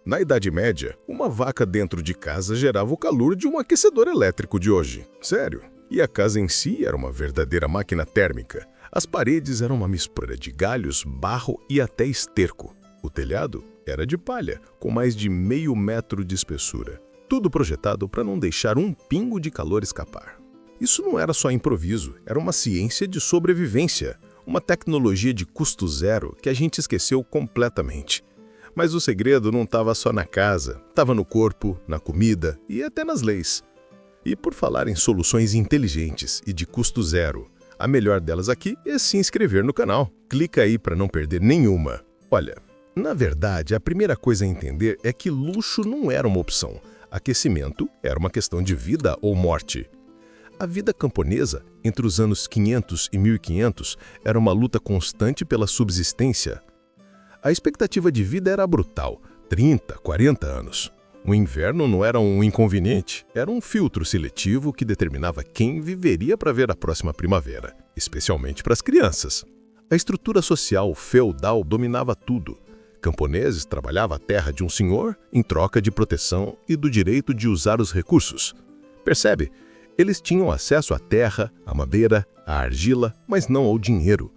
Na Idade Média, uma vaca dentro de casa gerava o calor de um aquecedor elétrico de hoje. Sério. E a casa em si era uma verdadeira máquina térmica. As paredes eram uma mistura de galhos, barro e até esterco. O telhado era de palha, com mais de meio metro de espessura. Tudo projetado para não deixar um pingo de calor escapar. Isso não era só improviso, era uma ciência de sobrevivência, uma tecnologia de custo zero que a gente esqueceu completamente. Mas o segredo não estava só na casa, estava no corpo, na comida e até nas leis. E por falar em soluções inteligentes e de custo zero, a melhor delas aqui é se inscrever no canal. Clica aí para não perder nenhuma. Olha, na verdade, a primeira coisa a entender é que luxo não era uma opção. Aquecimento era uma questão de vida ou morte. A vida camponesa, entre os anos 500 e 1500, era uma luta constante pela subsistência. A expectativa de vida era brutal, 30, 40 anos. O inverno não era um inconveniente, era um filtro seletivo que determinava quem viveria para ver a próxima primavera, especialmente para as crianças. A estrutura social feudal dominava tudo. Camponeses trabalhavam a terra de um senhor em troca de proteção e do direito de usar os recursos. Percebe? Eles tinham acesso à terra, à madeira, à argila, mas não ao dinheiro.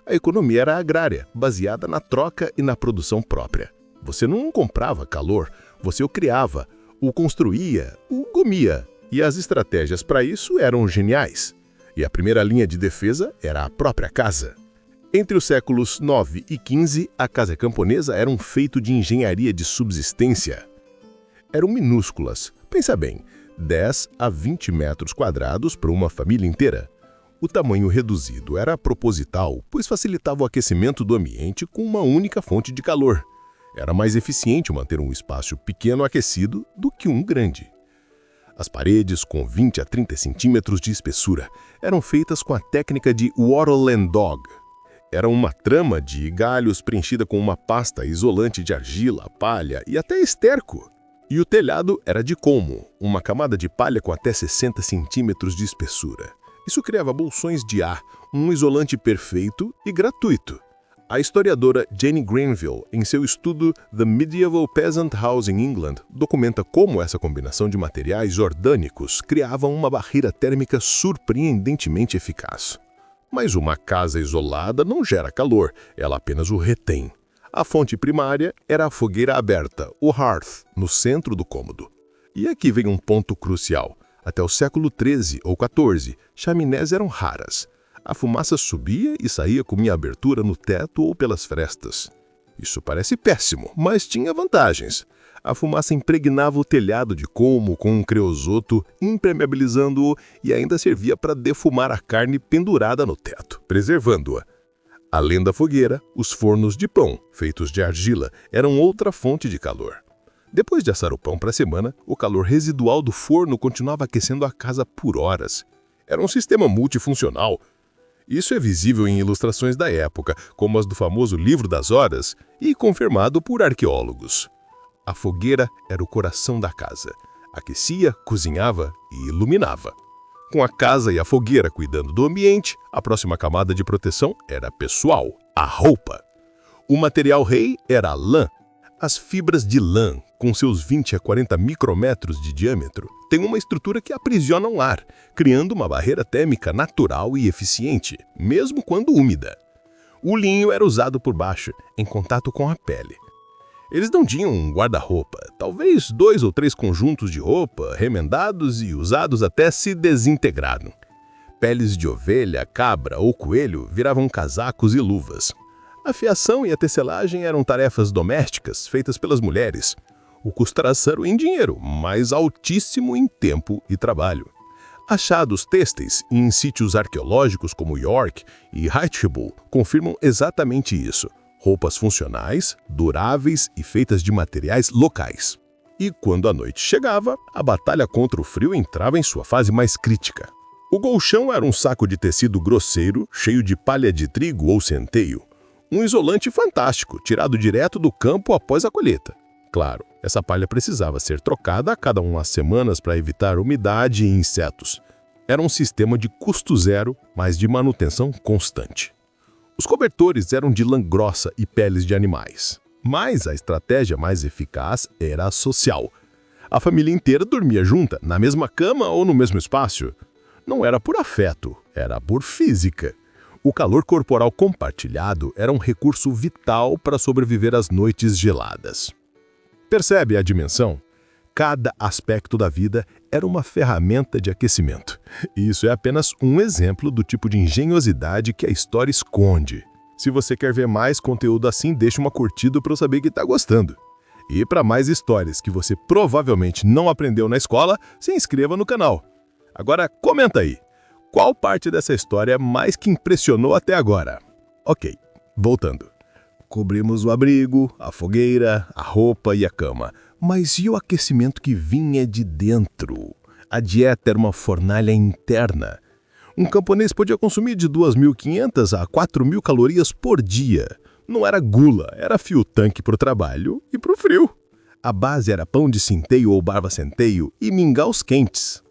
A economia era agrária, baseada na troca e na produção própria. Você não comprava calor, você o criava, o construía, o comia. E as estratégias para isso eram geniais. E a primeira linha de defesa era a própria casa. Entre os séculos 9 e 15, a casa camponesa era um feito de engenharia de subsistência. Eram minúsculas, pensa bem, 10 a 20 metros quadrados para uma família inteira. O tamanho reduzido era proposital, pois facilitava o aquecimento do ambiente com uma única fonte de calor. Era mais eficiente manter um espaço pequeno aquecido do que um grande. As paredes, com 20 a 30 centímetros de espessura, eram feitas com a técnica de wattle and dog. Era uma trama de galhos preenchida com uma pasta isolante de argila, palha e até esterco. E o telhado era de colmo, uma camada de palha com até 60 centímetros de espessura. Isso criava bolsões de ar, um isolante perfeito e gratuito. A historiadora Jane Granville, em seu estudo The Medieval Peasant House in England, documenta como essa combinação de materiais orgânicos criava uma barreira térmica surpreendentemente eficaz. Mas uma casa isolada não gera calor, ela apenas o retém. A fonte primária era a fogueira aberta, o hearth, no centro do cômodo. E aqui vem um ponto crucial. Até o século XIII ou XIV, chaminés eram raras. A fumaça subia e saía com minha abertura no teto ou pelas frestas. Isso parece péssimo, mas tinha vantagens. A fumaça impregnava o telhado de colmo com um creosoto, impermeabilizando-o e ainda servia para defumar a carne pendurada no teto, preservando-a. Além da fogueira, os fornos de pão, feitos de argila, eram outra fonte de calor. Depois de assar o pão para a semana, o calor residual do forno continuava aquecendo a casa por horas. Era um sistema multifuncional. Isso é visível em ilustrações da época, como as do famoso Livro das Horas, e confirmado por arqueólogos. A fogueira era o coração da casa. Aquecia, cozinhava e iluminava. Com a casa e a fogueira cuidando do ambiente, a próxima camada de proteção era pessoal, a roupa. O material rei era a lã. As fibras de lã, com seus 20 a 40 micrômetros de diâmetro, têm uma estrutura que aprisiona o ar, criando uma barreira térmica natural e eficiente, mesmo quando úmida. O linho era usado por baixo, em contato com a pele. Eles não tinham um guarda-roupa, talvez 2 ou 3 conjuntos de roupa, remendados e usados até se desintegraram. Peles de ovelha, cabra ou coelho viravam casacos e luvas. A fiação e a tecelagem eram tarefas domésticas feitas pelas mulheres. O custo era zero em dinheiro, mas altíssimo em tempo e trabalho. Achados têxteis em sítios arqueológicos como York e Whitechapel confirmam exatamente isso. Roupas funcionais, duráveis e feitas de materiais locais. E quando a noite chegava, a batalha contra o frio entrava em sua fase mais crítica. O colchão era um saco de tecido grosseiro, cheio de palha de trigo ou centeio. Um isolante fantástico, tirado direto do campo após a colheita. Claro, essa palha precisava ser trocada a cada umas semanas para evitar umidade e insetos. Era um sistema de custo zero, mas de manutenção constante. Os cobertores eram de lã grossa e peles de animais. Mas a estratégia mais eficaz era a social. A família inteira dormia junta, na mesma cama ou no mesmo espaço. Não era por afeto, era por física. O calor corporal compartilhado era um recurso vital para sobreviver às noites geladas. Percebe a dimensão? Cada aspecto da vida era uma ferramenta de aquecimento. E isso é apenas um exemplo do tipo de engenhosidade que a história esconde. Se você quer ver mais conteúdo assim, deixa uma curtida para eu saber que está gostando. E para mais histórias que você provavelmente não aprendeu na escola, se inscreva no canal. Agora comenta aí, qual parte dessa história mais que impressionou até agora? Ok, voltando. Cobrimos o abrigo, a fogueira, a roupa e a cama. Mas e o aquecimento que vinha de dentro? A dieta era uma fornalha interna. Um camponês podia consumir de 2.500 a 4.000 calorias por dia. Não era gula, era fio-tanque para o trabalho e para o frio. A base era pão de centeio ou barba-centeio e mingaus quentes.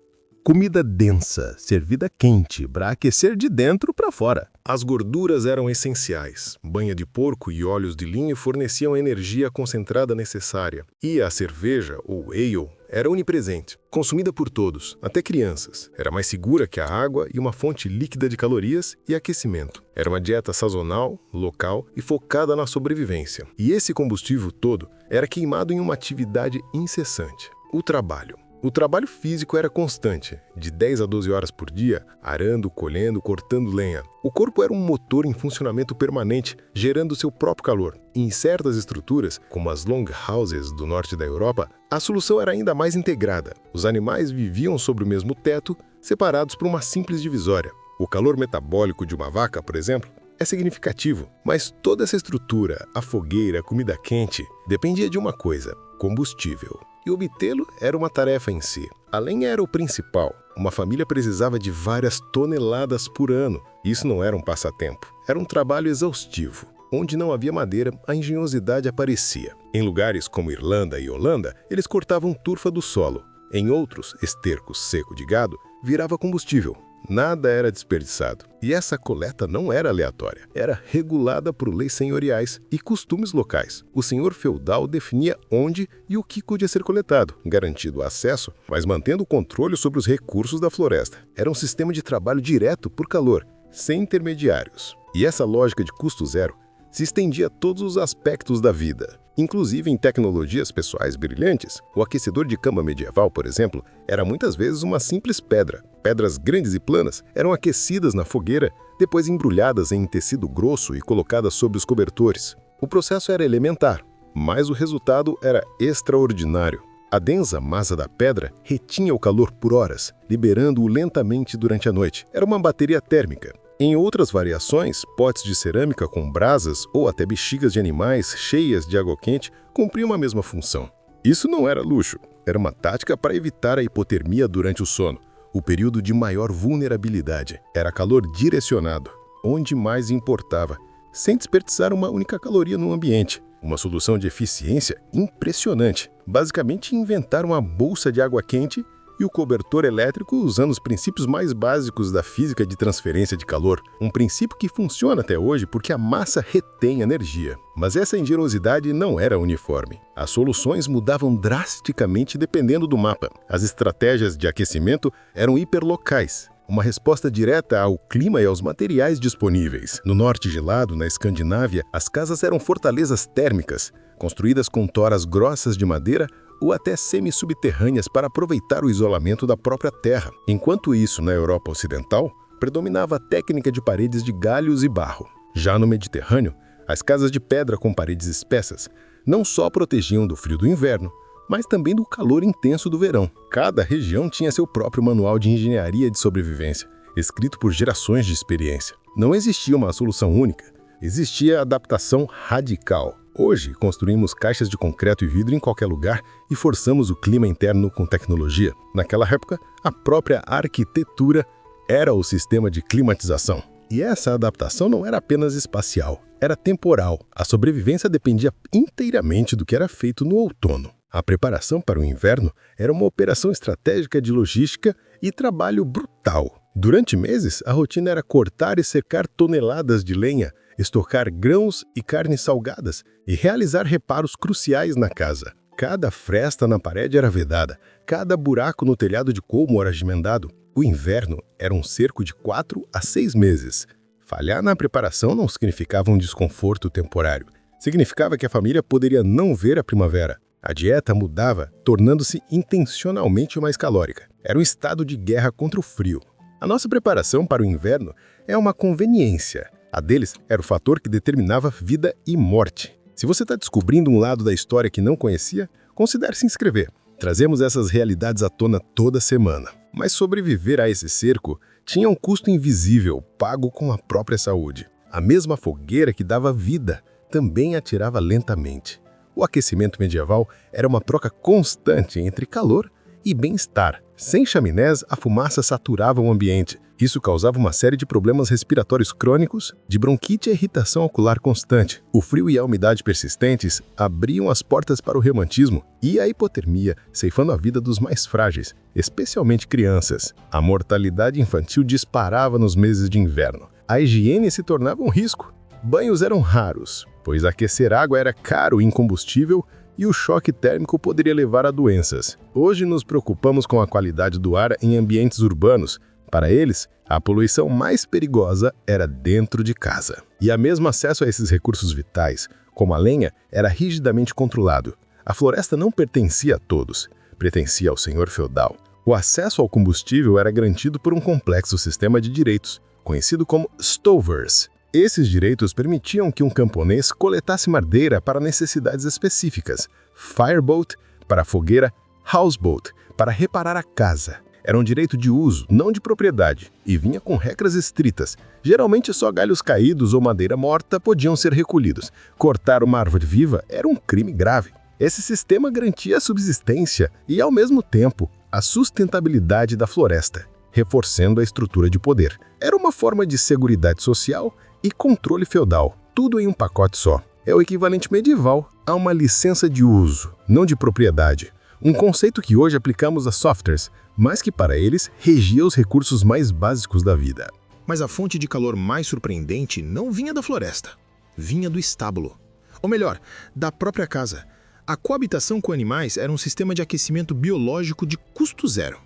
Comida densa, servida quente, para aquecer de dentro para fora. As gorduras eram essenciais. Banha de porco e óleos de linho forneciam a energia concentrada necessária. E a cerveja, ou ale, era onipresente, consumida por todos, até crianças. Era mais segura que a água e uma fonte líquida de calorias e aquecimento. Era uma dieta sazonal, local e focada na sobrevivência. E esse combustível todo era queimado em uma atividade incessante: o trabalho. O trabalho físico era constante, de 10 a 12 horas por dia, arando, colhendo, cortando lenha. O corpo era um motor em funcionamento permanente, gerando seu próprio calor. Em certas estruturas, como as longhouses do norte da Europa, a solução era ainda mais integrada. Os animais viviam sobre o mesmo teto, separados por uma simples divisória. O calor metabólico de uma vaca, por exemplo, é significativo, mas toda essa estrutura, a fogueira, a comida quente, dependia de uma coisa: combustível. E obtê-lo era uma tarefa em si. A lenha era o principal. Uma família precisava de várias toneladas por ano. Isso não era um passatempo, era um trabalho exaustivo. Onde não havia madeira, a engenhosidade aparecia. Em lugares como Irlanda e Holanda, eles cortavam turfa do solo. Em outros, esterco seco de gado virava combustível. Nada era desperdiçado. E essa coleta não era aleatória. Era regulada por leis senhoriais e costumes locais. O senhor feudal definia onde e o que podia ser coletado, garantindo o acesso, mas mantendo o controle sobre os recursos da floresta. Era um sistema de trabalho direto por calor, sem intermediários. E essa lógica de custo zero se estendia a todos os aspectos da vida. Inclusive em tecnologias pessoais brilhantes, o aquecedor de cama medieval, por exemplo, era muitas vezes uma simples pedra. Pedras grandes e planas eram aquecidas na fogueira, depois embrulhadas em tecido grosso e colocadas sobre os cobertores. O processo era elementar, mas o resultado era extraordinário. A densa massa da pedra retinha o calor por horas, liberando-o lentamente durante a noite. Era uma bateria térmica. Em outras variações, potes de cerâmica com brasas ou até bexigas de animais cheias de água quente cumpriam a mesma função. Isso não era luxo, era uma tática para evitar a hipotermia durante o sono, o período de maior vulnerabilidade. Era calor direcionado, onde mais importava, sem desperdiçar uma única caloria no ambiente. Uma solução de eficiência impressionante. Basicamente, inventaram uma bolsa de água quente e o cobertor elétrico usando os princípios mais básicos da física de transferência de calor, um princípio que funciona até hoje porque a massa retém energia. Mas essa engenhosidade não era uniforme. As soluções mudavam drasticamente dependendo do mapa. As estratégias de aquecimento eram hiperlocais, uma resposta direta ao clima e aos materiais disponíveis. No norte gelado, na Escandinávia, as casas eram fortalezas térmicas, construídas com toras grossas de madeira ou até semi-subterrâneas para aproveitar o isolamento da própria terra. Enquanto isso, na Europa Ocidental, predominava a técnica de paredes de galhos e barro. Já no Mediterrâneo, as casas de pedra com paredes espessas não só protegiam do frio do inverno, mas também do calor intenso do verão. Cada região tinha seu próprio manual de engenharia de sobrevivência, escrito por gerações de experiência. Não existia uma solução única, existia adaptação radical. Hoje, construímos caixas de concreto e vidro em qualquer lugar e forçamos o clima interno com tecnologia. Naquela época, a própria arquitetura era o sistema de climatização. E essa adaptação não era apenas espacial, era temporal. A sobrevivência dependia inteiramente do que era feito no outono. A preparação para o inverno era uma operação estratégica de logística e trabalho brutal. Durante meses, a rotina era cortar e secar toneladas de lenha estocar grãos e carnes salgadas e realizar reparos cruciais na casa. Cada fresta na parede era vedada, cada buraco no telhado de colmo era remendado. O inverno era um cerco de 4 a 6 meses. Falhar na preparação não significava um desconforto temporário. Significava que a família poderia não ver a primavera. A dieta mudava, tornando-se intencionalmente mais calórica. Era um estado de guerra contra o frio. A nossa preparação para o inverno é uma conveniência. A deles era o fator que determinava vida e morte. Se você está descobrindo um lado da história que não conhecia, considere se inscrever. Trazemos essas realidades à tona toda semana. Mas sobreviver a esse cerco tinha um custo invisível, pago com a própria saúde. A mesma fogueira que dava vida também atirava lentamente. O aquecimento medieval era uma troca constante entre calor e bem-estar. Sem chaminés, a fumaça saturava o ambiente. Isso causava uma série de problemas respiratórios crônicos, de bronquite e irritação ocular constante. O frio e a umidade persistentes abriam as portas para o reumatismo e a hipotermia, ceifando a vida dos mais frágeis, especialmente crianças. A mortalidade infantil disparava nos meses de inverno. A higiene se tornava um risco. Banhos eram raros, pois aquecer água era caro e incombustível e o choque térmico poderia levar a doenças. Hoje nos preocupamos com a qualidade do ar em ambientes urbanos. Para eles, a poluição mais perigosa era dentro de casa. E a mesmo acesso a esses recursos vitais, como a lenha, era rigidamente controlado. A floresta não pertencia a todos, pertencia ao senhor feudal. O acesso ao combustível era garantido por um complexo sistema de direitos, conhecido como stovers. Esses direitos permitiam que um camponês coletasse madeira para necessidades específicas, fireboat para fogueira, houseboat para reparar a casa. Era um direito de uso, não de propriedade, e vinha com regras estritas. Geralmente só galhos caídos ou madeira morta podiam ser recolhidos. Cortar uma árvore viva era um crime grave. Esse sistema garantia a subsistência e, ao mesmo tempo, a sustentabilidade da floresta, reforçando a estrutura de poder. Era uma forma de seguridade social e controle feudal, tudo em um pacote só. É o equivalente medieval a uma licença de uso, não de propriedade. Um conceito que hoje aplicamos a softwares, mas que para eles regia os recursos mais básicos da vida. Mas a fonte de calor mais surpreendente não vinha da floresta, vinha do estábulo. Ou melhor, da própria casa. A coabitação com animais era um sistema de aquecimento biológico de custo zero.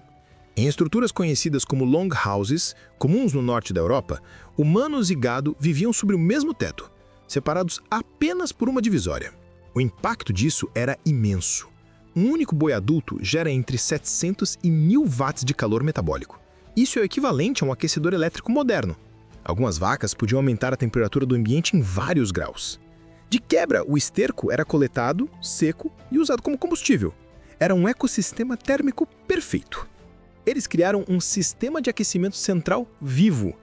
Em estruturas conhecidas como longhouses, comuns no norte da Europa, humanos e gado viviam sob o mesmo teto, separados apenas por uma divisória. O impacto disso era imenso. Um único boi adulto gera entre 700 e 1000 watts de calor metabólico. Isso é o equivalente a um aquecedor elétrico moderno. Algumas vacas podiam aumentar a temperatura do ambiente em vários graus. De quebra, o esterco era coletado, seco e usado como combustível. Era um ecossistema térmico perfeito. Eles criaram um sistema de aquecimento central vivo.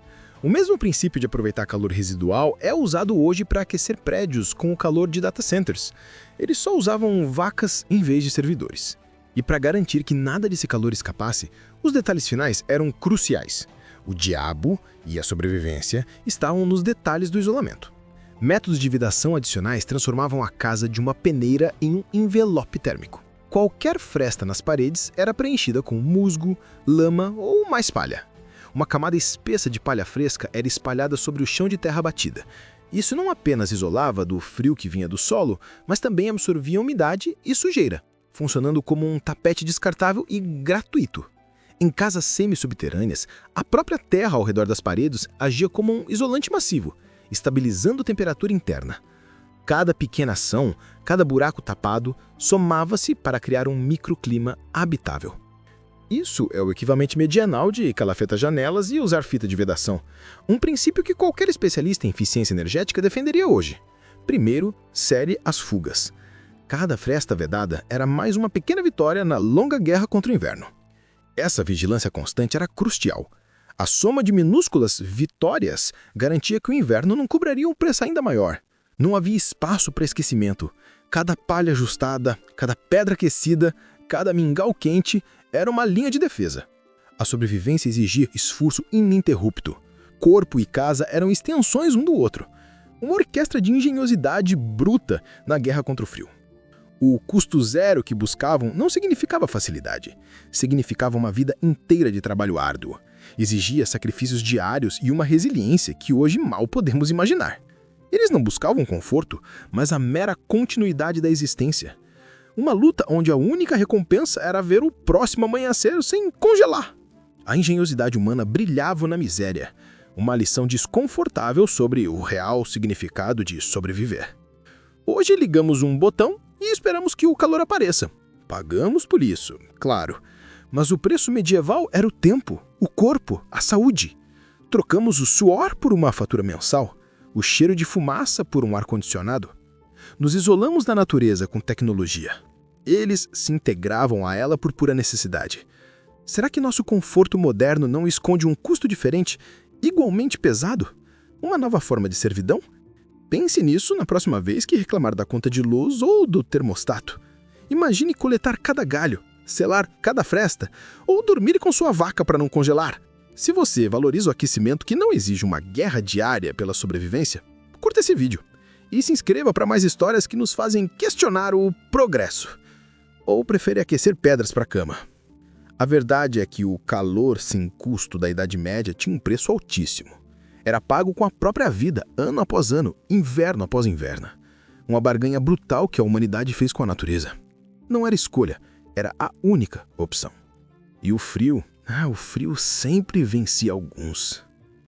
O mesmo princípio de aproveitar calor residual é usado hoje para aquecer prédios com o calor de data centers. Eles só usavam vacas em vez de servidores. E para garantir que nada desse calor escapasse, os detalhes finais eram cruciais. O diabo e a sobrevivência estavam nos detalhes do isolamento. Métodos de vedação adicionais transformavam a casa de uma peneira em um envelope térmico. Qualquer fresta nas paredes era preenchida com musgo, lama ou mais palha. Uma camada espessa de palha fresca era espalhada sobre o chão de terra batida. Isso não apenas isolava do frio que vinha do solo, mas também absorvia umidade e sujeira, funcionando como um tapete descartável e gratuito. Em casas semi-subterrâneas, a própria terra ao redor das paredes agia como um isolante massivo, estabilizando a temperatura interna. Cada pequena ação, cada buraco tapado, somava-se para criar um microclima habitável. Isso é o equivalente medianal de calafetar janelas e usar fita de vedação. Um princípio que qualquer especialista em eficiência energética defenderia hoje. Primeiro, cere as fugas. Cada fresta vedada era mais uma pequena vitória na longa guerra contra o inverno. Essa vigilância constante era crucial. A soma de minúsculas vitórias garantia que o inverno não cobraria um preço ainda maior. Não havia espaço para esquecimento. Cada palha ajustada, cada pedra aquecida, cada mingau quente era uma linha de defesa. A sobrevivência exigia esforço ininterrupto. Corpo e casa eram extensões um do outro. Uma orquestra de engenhosidade bruta na guerra contra o frio. O custo zero que buscavam não significava facilidade. Significava uma vida inteira de trabalho árduo. Exigia sacrifícios diários e uma resiliência que hoje mal podemos imaginar. Eles não buscavam conforto, mas a mera continuidade da existência. Uma luta onde a única recompensa era ver o próximo amanhecer sem congelar. A engenhosidade humana brilhava na miséria, uma lição desconfortável sobre o real significado de sobreviver. Hoje ligamos um botão e esperamos que o calor apareça. Pagamos por isso, claro. Mas o preço medieval era o tempo, o corpo, a saúde. Trocamos o suor por uma fatura mensal, o cheiro de fumaça por um ar-condicionado. Nos isolamos da natureza com tecnologia. Eles se integravam a ela por pura necessidade. Será que nosso conforto moderno não esconde um custo diferente, igualmente pesado? Uma nova forma de servidão? Pense nisso na próxima vez que reclamar da conta de luz ou do termostato. Imagine coletar cada galho, selar cada fresta ou dormir com sua vaca para não congelar. Se você valoriza o aquecimento que não exige uma guerra diária pela sobrevivência, curta esse vídeo e se inscreva para mais histórias que nos fazem questionar o progresso. Ou prefere aquecer pedras para a cama. A verdade é que o calor sem custo da Idade Média tinha um preço altíssimo. Era pago com a própria vida, ano após ano, inverno após inverno. Uma barganha brutal que a humanidade fez com a natureza. Não era escolha, era a única opção. E o frio sempre vencia alguns.